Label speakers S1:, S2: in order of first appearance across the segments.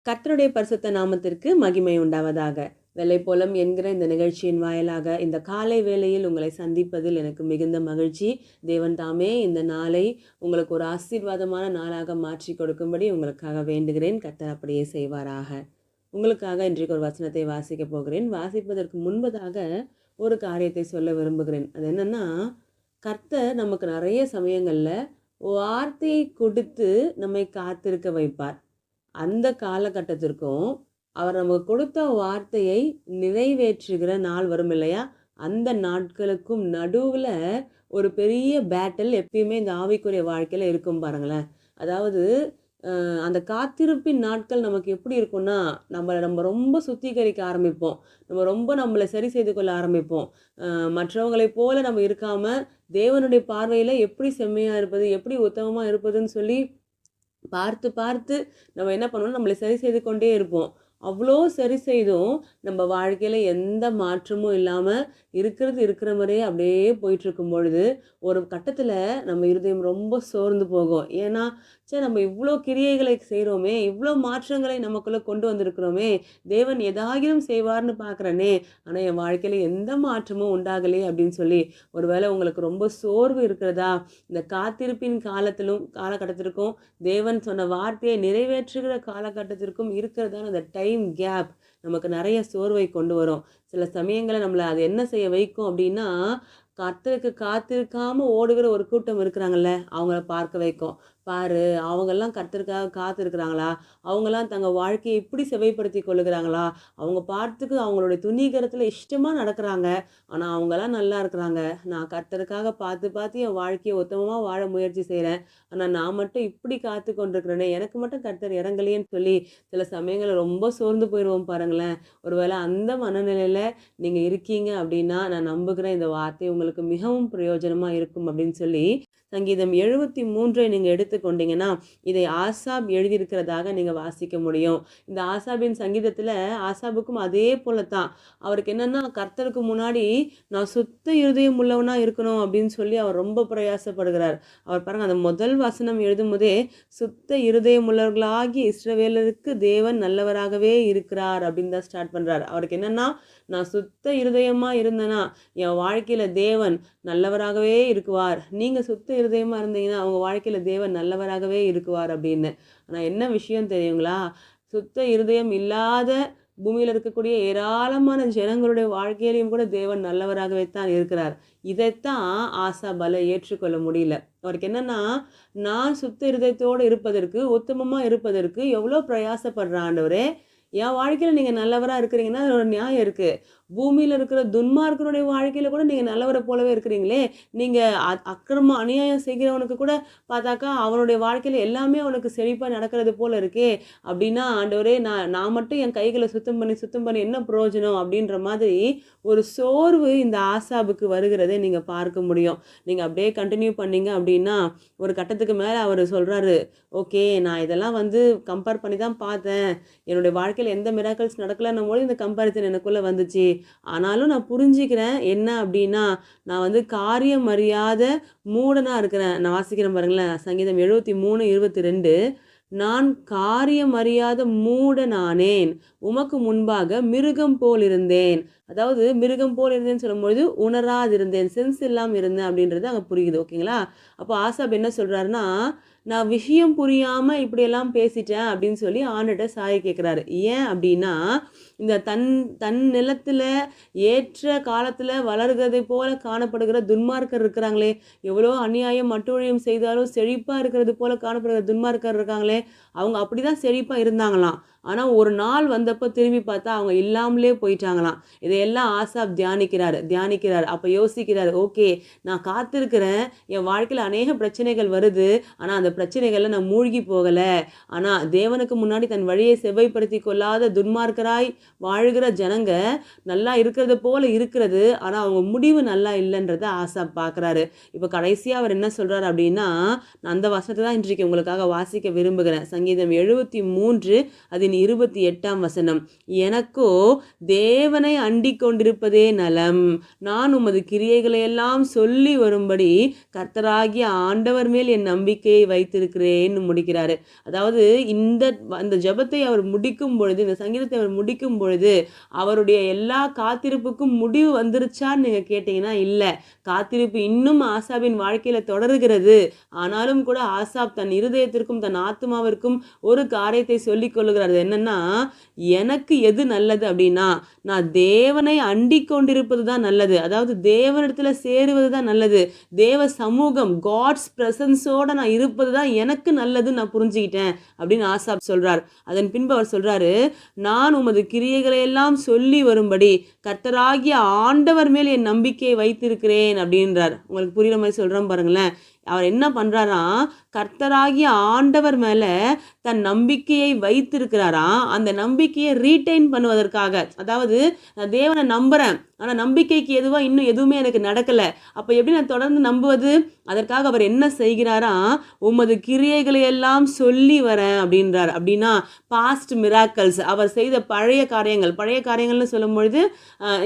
S1: கர்த்தருடைய பரிசுத்த நாமத்திற்கு மகிமை உண்டாவதாக. வெள்ளைப்போலம் என்கிற இந்த நிகழ்ச்சியின் வாயிலாக இந்த காலை வேளையில் உங்களை சந்திப்பதில் எனக்கு மிகுந்த மகிழ்ச்சி. தேவன் தாமே இந்த நாளை உங்களுக்கு ஒரு ஆசீர்வாதமான நாளாக மாற்றி கொடுக்கும்படி உங்களுக்காக வேண்டுகிறேன். கர்த்தர் அப்படியே செய்வாராக. உங்களுக்காக இன்றைக்கு ஒரு வசனத்தை வாசிக்க போகிறேன். வாசிப்பதற்கு முன்பதாக ஒரு காரியத்தை சொல்ல விரும்புகிறேன். அது என்னன்னா, கர்த்தர் நமக்கு நிறைய சமயங்களில் வார்த்தையை கொடுத்து நம்மை காத்திருக்க வைப்பார். அந்த காலகட்டத்திற்கும் அவர் நமக்கு கொடுத்த வார்த்தையை நிறைவேற்றுகிற நாள் வரும் இல்லையா, அந்த நாட்களுக்கும் நடுவில் ஒரு பெரிய பேட்டில் எப்பயுமே இந்த ஆவிக்குரிய வாழ்க்கையில் இருக்கும் பாருங்களேன். அதாவது அந்த காத்திருப்பின் நாட்கள் நமக்கு எப்படி இருக்கும்னா, நம்ம ரொம்ப சுத்திகரிக்க ஆரம்பிப்போம். நம்மளை சரி செய்து கொள்ள ஆரம்பிப்போம். மற்றவங்களைப் போல நம்ம இருக்காமல் தேவனுடைய பார்வையில் எப்படி செம்மையாக இருப்பது, எப்படி உத்தமமாக இருப்பதுன்னு சொல்லி பார்த்து பார்த்து நம்ம என்ன பண்ணுவோம், நம்மளை சரி செய்து கொண்டே இருப்போம். அவ்வளோ சரி செய்தும் நம்ம வாழ்க்கையில் எந்த மாற்றமும் இல்லாமல் இருக்கிற மாதிரியே அப்படியே போயிட்டுருக்கும் பொழுது ஒரு கட்டத்தில் நம்ம இருதயம் ரொம்ப சோர்ந்து போகும். ஏன்னா நம்ம இவ்வளோ கிரியைகளை செய்கிறோமே, இவ்வளோ மாற்றங்களை நமக்குள்ளே கொண்டு வந்திருக்கிறோமே, தேவன் எதாகிலும் செய்வார்னு பார்க்குறனே, ஆனால் என் வாழ்க்கையில் எந்த மாற்றமும் உண்டாகலையே அப்படின்னு சொல்லி ஒருவேளை உங்களுக்கு ரொம்ப சோர்வு இருக்கிறதா? இந்த காத்திருப்பின் காலகட்டத்திற்கும் தேவன் சொன்ன வார்த்தையை நிறைவேற்றுகிற காலகட்டத்திற்கும் இருக்கிறதான அந்த டைம் கேப் நமக்கு நிறைய சோர்வை கொண்டு வரும். சில சமயங்களில் நம்மளை அது என்ன செய்ய வைக்கும் அப்படின்னா, கர்த்தருக்கு காத்திருக்காமல் ஓடுகிற ஒரு கூட்டம் இருக்கிறாங்கல்ல, அவங்கள பார்க்க வைக்கும். பாரு, அவங்கெல்லாம் கர்த்தருக்காக காத்திருக்கிறாங்களா, அவங்கெல்லாம் தங்கள் வாழ்க்கையை இப்படி செவைப்படுத்தி கொள்ளுகிறாங்களா, அவங்க பார்த்துக்கு அவங்களுடைய துணிகரத்தில் இஷ்டமாக நடக்கிறாங்க, ஆனால் அவங்கெல்லாம் நல்லா இருக்கிறாங்க. நான் கர்த்தருக்காக பார்த்து பார்த்து என் வாழ்க்கையை உத்தமமாக வாழ முயற்சி செய்கிறேன், ஆனால் நான் மட்டும் இப்படி காத்து கொண்டிருக்கிறேனே, எனக்கு மட்டும் கர்த்தர் இறங்கலையேன்னு சொல்லி சில சமயங்களில் ரொம்ப சோர்ந்து போயிடுவோம் பாருங்களேன். ஒருவேளை அந்த மனநிலையில் நீங்கள் இருக்கீங்க அப்படின்னா, நான் நம்புகிறேன் இந்த வார்த்தை உங்களுக்கு மிகவும் பிரயோஜனமாக இருக்கும் அப்படின்னு சொல்லி சங்கீதம் 73 நீங்கள் எடுத்துக்கொண்டீங்கன்னா இதை ஆசாப் எழுதியிருக்கிறதாக நீங்கள் வாசிக்க முடியும். இந்த ஆசாபின் சங்கீதத்தில் ஆசாபுக்கும் அதே போல தான். அவருக்கு என்னென்னா, கர்த்தருக்கு முன்னாடி நான் சுத்த இருதயம் உள்ளவனாக இருக்கணும் அப்படின்னு சொல்லி அவர் ரொம்ப பிரயாசப்படுகிறார். அவர் பாருங்கள், அந்த முதல் வசனம் எழுதும் போதே சுத்த இருதயம் உள்ளவர்களாகி இஸ்ரவேலருக்கு தேவன் நல்லவராகவே இருக்கிறார் அப்படின்னு தான் ஸ்டார்ட் பண்ணுறார். அவருக்கு என்னென்னா, நான் சுத்த இருதயமாக இருந்தேன்னா என் வாழ்க்கையில் தேவன் நல்லவராகவே இருக்குவார். நீங்கள் சுத்த இருதயமாக இருந்தீங்கன்னா அவங்க வாழ்க்கையில் தேவன் நல்லவராகவே இருக்குவார் அப்படின்னு. ஆனால் என்ன விஷயம் தெரியுங்களா? சுத்த இருதயம் இல்லாத பூமியில் இருக்கக்கூடிய ஏராளமான ஜனங்களுடைய வாழ்க்கையிலையும் கூட தேவன் நல்லவராகவே தான் இருக்கிறார். இதைத்தான் ஆசாபால ஏற்றுக்கொள்ள முடியல. அவருக்கு என்னன்னா, நான் சுத்த இருதயத்தோடு இருப்பதற்கு, உத்தமமாக இருப்பதற்கு எவ்வளோ பிரயாசப்படுற ஆண்டவரே, என் வாழ்க்கையில் நீங்கள் நல்லவராக இருக்கிறீங்கன்னா அதோட நியாயம் இருக்குது. பூமியில் இருக்கிற துன்மார்க்கனுடைய வாழ்க்கையில் கூட நீங்கள் நல்லவரை போலவே இருக்கிறீங்களே, நீங்கள் அக்கிரமம் அநியாயம் செய்கிறவனுக்கு கூட பார்த்தாக்கா அவனுடைய வாழ்க்கையில் எல்லாமே அவனுக்கு செழிப்பாக நடக்கிறது போல் இருக்கே, அப்படின்னா ஆண்டவரே நான் மட்டும் என் கைகளை சுத்தம் பண்ணி என்ன பிரயோஜனம் அப்படின்ற மாதிரி ஒரு சோர்வு இந்த ஆசாபுக்கு வருகிறதை நீங்கள் பார்க்க முடியும். நீங்கள் அப்படியே கண்டினியூ பண்ணீங்க அப்படின்னா ஒரு கட்டத்துக்கு மேலே அவர் சொல்கிறாரு, ஓகே, நான் இதெல்லாம் கம்பேர் பண்ணி தான் பார்த்தேன், என்னுடைய வாழ்க்கையில் எந்த மிராக்கிள்ஸ் நடக்கலன்னும் போது இந்த கம்பேரிசன் எனக்குள்ளே வந்துச்சு. ஆனாலும் நான் புரிஞ்சிக்கிறேன் என்ன அப்படின்னா, நான் காரியம் அறியாத மூடனாக இருக்கிறேன். நான் வாசிக்கிறேன் பாருங்களேன், சங்கீதம் 73:22. நான் காரியம் அறியாத மூடனானேன், உமக்கு முன்பாக மிருகம் போல் இருந்தேன். அதாவது மிருகம் போல் இருந்தேன்னு சொல்லும்பொழுது உணராதிருந்தேன், சென்ஸ் இல்லாமல் இருந்தேன் அப்படின்றது அங்கே புரியுது. ஓகேங்களா? அப்போ ஆசாப் என்ன சொல்கிறாருன்னா, நான் விஷயம் புரியாமல் இப்படியெல்லாம் பேசிட்டேன் அப்படின்னு சொல்லி ஆண்டுகிட்ட சாய கேட்குறாரு. ஏன் அப்படின்னா, இந்த தன் நிலத்தில் ஏற்ற காலத்தில் வளர்கிறதை போல காணப்படுகிற துன்மார்க்கர் இருக்கிறாங்களே, எவ்வளோ அநியாயம் அட்டூழியம் செய்தாலும் செழிப்பாக இருக்கிறது போல காணப்படுகிற துன்மார்க்கர் இருக்காங்களே, அவங்க அப்படி தான் செழிப்பாக இருந்தாங்களாம். ஆனால் ஒரு நாள் வந்தப்போ திரும்பி பார்த்தா அவங்க இல்லாமலே போயிட்டாங்களாம். இதையெல்லாம் ஆசாப் தியானிக்கிறார். அப்போ யோசிக்கிறார், ஓகே, நான் காத்திருக்கிறேன், என் வாழ்க்கையில் அநேக பிரச்சனைகள் வருது, ஆனால் அந்த பிரச்சனைகளில் நான் மூழ்கி போகலை. ஆனால் தேவனுக்கு முன்னாடி தன் வழியை செவ்வைப்படுத்தி கொள்ளாத துன்மார்க்கராய் வாழ்கிற ஜனங்க நல்லா இருக்கிறது போல இருக்கிறது, ஆனால் அவங்க முடிவு நல்லா இல்லைன்றதை ஆசாப் பார்க்குறாரு. இப்போ கடைசியாக அவர் என்ன சொல்கிறார் அப்படின்னா, நான் அந்த வசனத்தை தான் இன்றைக்கு உங்களுக்காக வாசிக்க விரும்புகிறேன். சங்கீதம் 73 அதன் 28 எனக்கோ தேவனை அண்டிக் கொண்டிருப்பதே நலம், நான் உமது கிரியைகளை எல்லாம் சொல்லி வரும்படி கர்த்தராகிய ஆண்டவர் மேல் என் நம்பிக்கையை வைத்திருக்கிறேன்னு முடிக்கிறாரு. அதாவது அந்த ஜெபத்தை அவர் முடிக்கும் பொழுது, இந்த சங்கீதத்தை அவர் முடிக்கும் பொழுது அவருடைய எல்லா காத்திருப்புக்கும் முடிவு வந்துருச்சான்னு நீங்க கேட்டீங்கன்னா இல்லை. காத்திருப்பு இன்னும் ஆசாபின் வாழ்க்கையில தொடர்கிறது. ஆனாலும் கூட ஆசாப் தன் இருதயத்திற்கும் தன் ஆத்மாவிற்கும் ஒரு காரியத்தை சொல்லிக் கொள்ளுகிறார். என்னன்னா, எனக்கு எது நல்லது அப்படின்னா, நான் தேவனை அண்டிக் கொண்டிருப்பது தான் நல்லது. அதாவது தேவனிடத்துல சேருவது தான் நல்லது. தேவ சமூகம், காட்ஸ் பிரசன்ஸோட நான் இருப்பது தான் எனக்கு நல்லது நான் புரிஞ்சுக்கிட்டேன் அப்படின்னு ஆசாப் சொல்றார். அதன் பின்பு அவர் சொல்றாரு, நான் உமது கிரியைகளை எல்லாம் சொல்லி வரும்படி கர்த்தராகிய ஆண்டவர் மேல் என் நம்பிக்கையை வைத்திருக்கிறேன் அப்படின்றார். உங்களுக்கு புரியுற மாதிரி சொல்றேன் பாருங்களேன். அவர் என்ன பண்றாராம், கர்த்தராகிய ஆண்டவர் மேல தன் நம்பிக்கையை வைத்திருக்கிறாராம். அந்த நம்பிக்கையை ரீட்டைன் பண்ணுவதற்காக, அதாவது நான் தேவனை நம்புறேன், ஆனால் நம்பிக்கைக்கு எதுவாக இன்னும் எதுவுமே எனக்கு நடக்கலை, அப்போ எப்படி நான் தொடர்ந்து நம்புவது? அதற்காக அவர் என்ன செய்கிறாராம், உமது கிரியைகளை எல்லாம் சொல்லி வரேன் அப்படின்றார். அப்படின்னா பாஸ்ட் மிராக்கல்ஸ், அவர் செய்த பழைய காரியங்கள்னு சொல்லும் பொழுது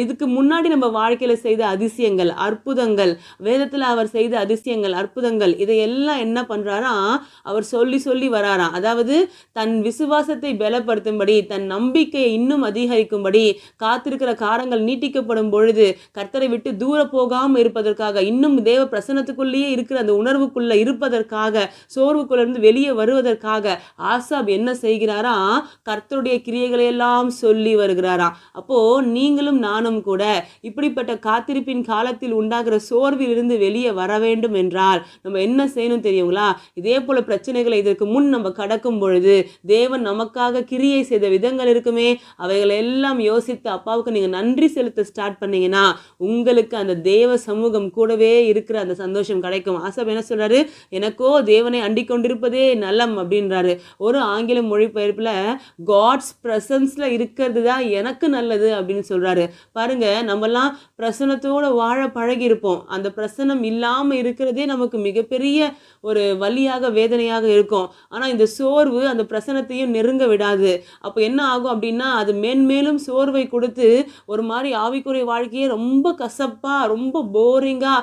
S1: இதுக்கு முன்னாடி நம்ம வாழ்க்கையில் செய்த அதிசயங்கள், அற்புதங்கள், வேதத்தில் அவர் செய்த அதிசயங்கள், அற்புதங்கள், இதையெல்லாம் என்ன பண்ணுறாராம், அவர் சொல்லி சொல்லி வராராம். அதாவது தன் விசுவாசத்தை பலப்படுத்தும்படி, தன் நம்பிக்கையை இன்னும் அதிகரிக்கும்படி, காத்திருக்கிற காரங்கள் நீட்டிக்கப்படும் பொழுது கர்த்தரை விட்டு தூர போகாமல் இருப்பதற்காக, இன்னும் தேவ பிரசன்னத்துக்குள்ளேயே இருக்கிற அந்த உணர்வுக்குள்ள இருப்பதற்காக, சோர்வுக்குள்ள இருந்து வெளியே வருவதற்காக ஆசாப் என்ன செய்கிறாரா, கர்த்தருடைய கிரியைகளை எல்லாம் சொல்லி வருகிறாராம். அப்போ நீங்களும் நானும் கூட இப்படிப்பட்ட காத்திருப்பின் காலத்தில் உண்டாகிற சோர்வில் இருந்து வெளியே வர வேண்டும் என்றால் நம்ம என்ன செய்யணும் தெரியுங்களா? இதே போல பிரச்சனைகளை இதற்கு முன் நம்ம கடக்கும் பொழுது தேவன் நமக்காக கிரியை செய்த விதங்கள் இருக்குமே, அவைகளை எல்லாம் யோசித்து அப்பாவுக்கு நீங்க நன்றி செலுத்த ஸ்டார்ட் பண்ணீங்கன்னா உங்களுக்கு அந்த தேவ சமூகம் கூடவே இருக்கிற அந்த சந்தோஷம் கிடைக்கும். ஆசாப் என்ன சொல்றாரு, எனக்கோ தேவனை அண்டிக் கொண்டிருப்பதே நலம் அப்படின்றாரு. ஒரு ஆங்கில மொழிபெயர்ப்புல காட்ஸ் பிரசன்ஸ்ல இருக்கிறது தான் எனக்கு நல்லது அப்படின்னு சொல்றாரு. பாருங்க, நம்மலாம் பிரசன்னத்தோட வாழ பழகி இருப்போம். அந்த பிரசன்னம் இல்லாம இருக்கிறதே நமக்கு மிகப்பெரிய ஒரு வலியாக, வேதனையாக இருக்கும். ஆனா இந்த சோர்வு அந்த பிரசன்னத்தையும் நெருங்க விடாது. அப்போ என்ன ஆகும் அப்படின்னா, அது மேன்மேலும் சோர்வை கொடுத்து ஒரு மாதிரி ஆவிக்குரிய வாழ்க்கையே ரொம்ப கசப்பா, ரொம்ப போரிங்கா,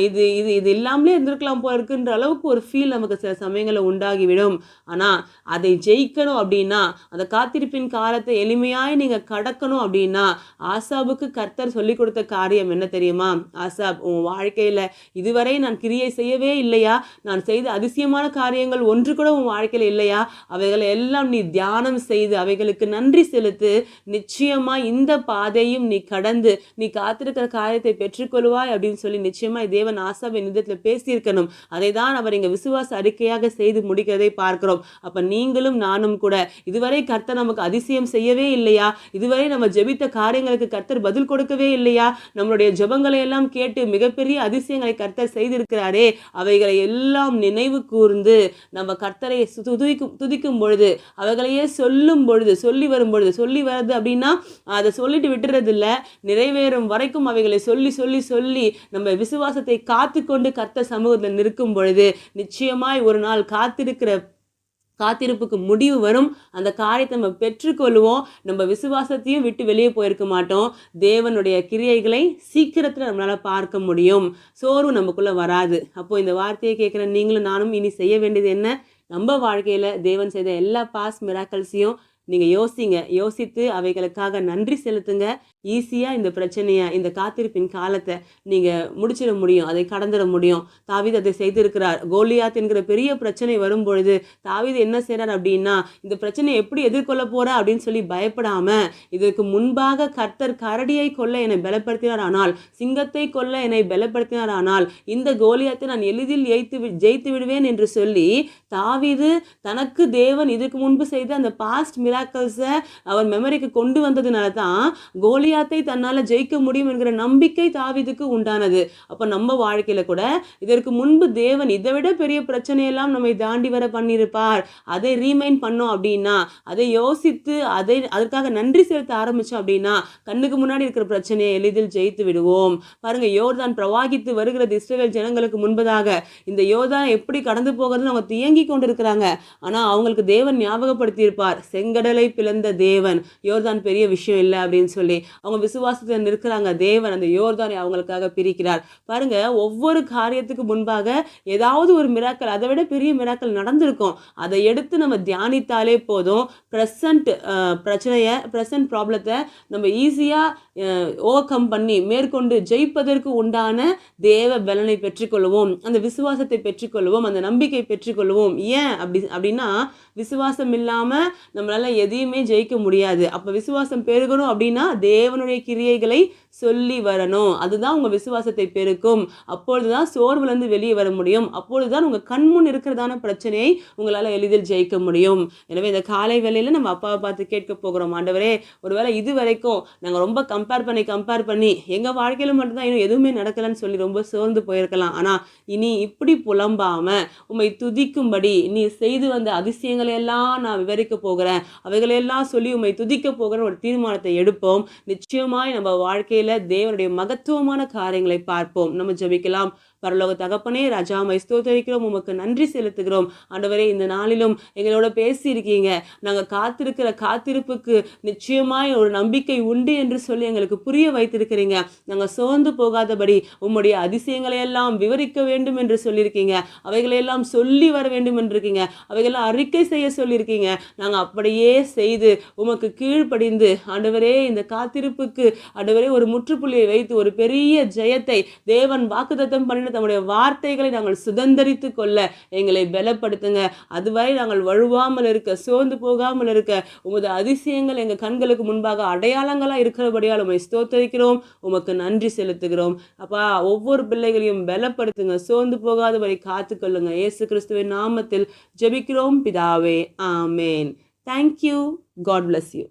S1: இது இது இது இல்லாமலே இருந்திருக்கலாம் போல இருக்குன்ற அளவுக்கு ஒரு ஃபீல் நமக்கு சில சமயங்களில் உண்டாகிவிடும். ஆனால் அதை ஜெயிக்கணும் அப்படின்னா, அந்த காத்திருப்பின் காலத்தை எளிமையாய் நீங்கள் கடக்கணும் அப்படின்னா, ஆசாபுக்கு கர்த்தர் சொல்லிக் கொடுத்த காரியம் என்ன தெரியுமா? ஆசாப், உன் வாழ்க்கையில் இதுவரை நான் கிரியை செய்யவே இல்லையா? நான் செய்த அதிசயமான காரியங்கள் ஒன்று கூட உன் வாழ்க்கையில் இல்லையா? அவைகளை எல்லாம் நீ தியானம் செய்து அவைகளுக்கு நன்றி செலுத்து. நிச்சயமா இந்த பாதையும் நீ கடந்து நீ காத்திருக்கிற காரியத்தை பெற்றுக்கொள்வாய் அப்படின்னு சொல்லி நிச்சயமாய் தேவன் ஆசாபின் நிதத்தில் பேசியிருக்கணும். அதை தான் அவர் இங்கே விசுவாச அறிக்கையாக செய்து முடிக்கிறதை பார்க்கிறோம். அப்போ நீங்களும் நானும் கூட இதுவரை கர்த்தர் நமக்கு அதிசயம் செய்யவே இல்லையா? இதுவரை நம்ம ஜெபித்த காரியங்களுக்கு கர்த்தர் பதில் கொடுக்கவே இல்லையா? நம்மளுடைய ஜெபங்களை எல்லாம் கேட்டு மிகப்பெரிய அதிசயங்களை கர்த்தர் செய்திருக்கிறாரே, அவைகளை எல்லாம் நினைவு கூர்ந்து நம்ம கர்த்தரை துதிக்கும் பொழுது, அவைகளையே சொல்லும் பொழுது, சொல்லி வரும் பொழுது, சொல்லி வருது அப்படின்னா அதை சொல்லிட்டு விட்டுறது இல்லை, நிறைவேறும் வரைக்கும் அவைகளை சொல்லி சொல்லி சொல்லி நம்ம விசுவாசத்தை காத்து கொண்டு கர்த்தர் சமூகத்தில் நிற்கும் பொழுது நிச்சயமாய் ஒரு நாள் காத்திருப்புக்கு முடிவு வரும். அந்த காரியத்தை நம்ம பெற்றுக்கொள்வோம். நம்ம விசுவாசத்தையும் விட்டு வெளியே போயிருக்க மாட்டோம். தேவனுடைய கிரியைகளை சீக்கிரத்தில் நம்மளால் பார்க்க முடியும். சோர்வு நமக்குள்ளே வராது. அப்போது இந்த வார்த்தையை கேட்குற நீங்களும் நானும் இனி செய்ய வேண்டியது என்ன? நம்ம வாழ்க்கையில் தேவன் செய்த எல்லா பாஸ் மிராக்கல்ஸையும் நீங்கள் யோசித்து அவைகளுக்காக நன்றி செலுத்துங்க. ஈஸியாக இந்த பிரச்சனையை, இந்த காத்திருப்பின் காலத்தை நீங்கள் முடிச்சிட முடியும், அதை கடந்துட முடியும். தாவீது அதை செய்திருக்கிறார். கோலியாத் என்கிற பெரிய பிரச்சனை வரும் பொழுது தாவீது என்ன செய்கிறார் அப்படின்னா, இந்த பிரச்சனையை எப்படி எதிர்கொள்ள போகிறா அப்படின்னு சொல்லி பயப்படாமல், இதற்கு முன்பாக கர்த்தர் கரடியை கொல்ல என்னை பலப்படுத்தினார், ஆனால் சிங்கத்தை கொல்ல என்னை பலப்படுத்தினார், ஆனால் இந்த கோலியாத்தை நான் எளிதில் ஜெயித்து விடுவேன் என்று சொல்லி தாவீது தனக்கு தேவன் இதுக்கு முன்பு செய்த அந்த பாஸ்ட் மிராக்கல்ஸை அவர் மெமரிக்கு கொண்டு வந்ததுனால தான் கோலியாத்தை தன்னால் ஜெயிக்க முடியும் என்கிற நம்பிக்கை தாவீதுக்கு உண்டானது. அப்போ நம்ம வாழ்க்கையில் கூட இதற்கு முன்பு தேவன் இதை விட பெரிய பிரச்சனையெல்லாம் நம்மை தாண்டி வர பண்ணியிருப்பார். அதை ரீமைண்ட் பண்ணோம் அப்படின்னா, அதை யோசித்து அதற்காக நன்றி செலுத்த ஆரம்பித்தோம் அப்படின்னா கண்ணுக்கு முன்னாடி இருக்கிற பிரச்சனையை எளிதில் ஜெயித்து விடுவோம். பாருங்க, யோர்தான் பிரவாகித்து வருகிறது இஸ்ரவேல் ஜனங்களுக்கு முன்பதாக. இந்த யோர்தான் எப்படி கடந்து போகிறதுன்னு அவங்க தியங்கி கொண்டு இருக்கிறாங்க. ஆனால் அவங்களுக்கு தேவன் ஞாபகப்படுத்தியிருப்பார், செங்கடல் செங்கடலை பிளந்த தேவன், யோர்தான் பெரிய விஷயம் இல்லை அப்படின்னு சொல்லி அவங்க விசுவாசத்தில் நிற்கிறாங்க. தேவன் அந்த யோர்தானை அவங்களுக்காக பிரிக்கிறார். பாருங்க, ஒவ்வொரு காரியத்துக்கு முன்பாக ஏதாவது ஒரு மிராக்கள், அதை விட பெரிய மிராக்கள் நடந்திருக்கும். அதை எடுத்து நம்ம தியானித்தாலே போதும். ப்ரெசன்ட் ப்ராப்ளத்தை நம்ம ஈஸியாக ஓவர் கம் பண்ணி மேற்கொண்டு ஜெயிப்பதற்கு உண்டான தேவ பலனை பெற்றுக்கொள்வோம், அந்த விசுவாசத்தை பெற்றுக்கொள்வோம், அந்த நம்பிக்கை பெற்றுக்கொள்வோம். ஏன் அப்படின்னா விசுவாசம் இல்லாமல் நம்மளால எதையுமே ஜெயிக்க முடியாது. அப்போ விசுவாசம் பெருகணும் அப்படின்னா தேவனுடைய கிரியைகளை சொல்லி வரணும். அதுதான் உங்கள் விசுவாசத்தை பெருக்கும். அப்பொழுது தான் சோர்வுலேருந்து வெளியே வர முடியும். அப்பொழுது தான் உங்கள் கண்முன் இருக்கிறதான பிரச்சனையை உங்களால் எளிதில் ஜெயிக்க முடியும். எனவே இந்த காலை வேளையில் நம்ம அப்பாவை பார்த்து கேட்க போகிறோம், ஆண்டவரே, ஒருவேளை இது வரைக்கும் நாங்கள் ரொம்ப கம்பேர் பண்ணி எங்கள் வாழ்க்கையில் மட்டும்தான் இன்னும் எதுவுமே நடக்கலைன்னு சொல்லி ரொம்ப சோர்ந்து போயிருக்கலாம். ஆனால் இனி இப்படி புலம்பாமல் உம்மை துதிக்கும்படி நீ செய்து வந்த அதிசயங்களை எல்லாம் நான் விவரிக்க போகிறேன், அவைகளையெல்லாம் சொல்லி உம்மை துதிக்க போகிற ஒரு தீர்மானத்தை எடுப்போம். நிச்சயமாய் நம்ம வாழ்க்கையில் தேவனுடைய மகத்துவமான காரியங்களை பார்ப்போம். நம்ம ஜெபிக்கலாம். பரலோக தகப்பனே, ராஜா, உம்மை ஸ்தோத்திரிக்கிறோம், உமக்கு நன்றி செலுத்துகிறோம். ஆண்டவரே, இந்த நாளிலும் எங்களோட பேசியிருக்கீங்க. நாங்கள் காத்திருக்கிற காத்திருப்புக்கு நிச்சயமாய் ஒரு நம்பிக்கை உண்டு என்று சொல்லி எங்களுக்கு புரிய வைத்திருக்கிறீங்க. நாங்கள் சோர்ந்து போகாதபடி உம்முடைய அதிசயங்களை எல்லாம் விவரிக்க வேண்டும் என்று சொல்லியிருக்கீங்க. அவைகளையெல்லாம் சொல்லி வர வேண்டும் என்று இருக்கீங்க. அவைகளெல்லாம் அறிக்கை செய்ய சொல்லியிருக்கீங்க. நாங்கள் அப்படியே செய்து உமக்கு கீழ்ப்படிந்து ஆண்டவரே, இந்த காத்திருப்புக்கு ஆண்டவரே ஒரு முற்றுப்புள்ளியை வைத்து ஒரு பெரிய ஜெயத்தை தேவன் வாக்குத்தத்தம் பண்ணின தம்முடைய வார்த்தைகளை நாங்கள் சுதந்தரித்து கொள்ள எங்களை பலப்படுத்துங்க. அதுவரை நாங்கள் வழுவாமல் இருக்க, சோர்ந்து போகாமல் இருக்க, உமது அதிசயங்கள் எங்கள் கண்களுக்கு முன்பாக அடையாளங்களாக இருக்கிறபடியால் உம்மை ஸ்தோத்திரிக்கிறோம், உமக்கு நன்றி செலுத்துகிறோம். அப்பா, ஒவ்வொரு பிள்ளைகளையும் பலப்படுத்துங்க, சோர்ந்து போகாதபடி காத்துக்கொள்ளுங்க. இயேசு கிறிஸ்துவின் நாமத்தில் ஜெபிக்கிறோம் பிதாவே, ஆமேன். தேங்க்யூ. God bless you.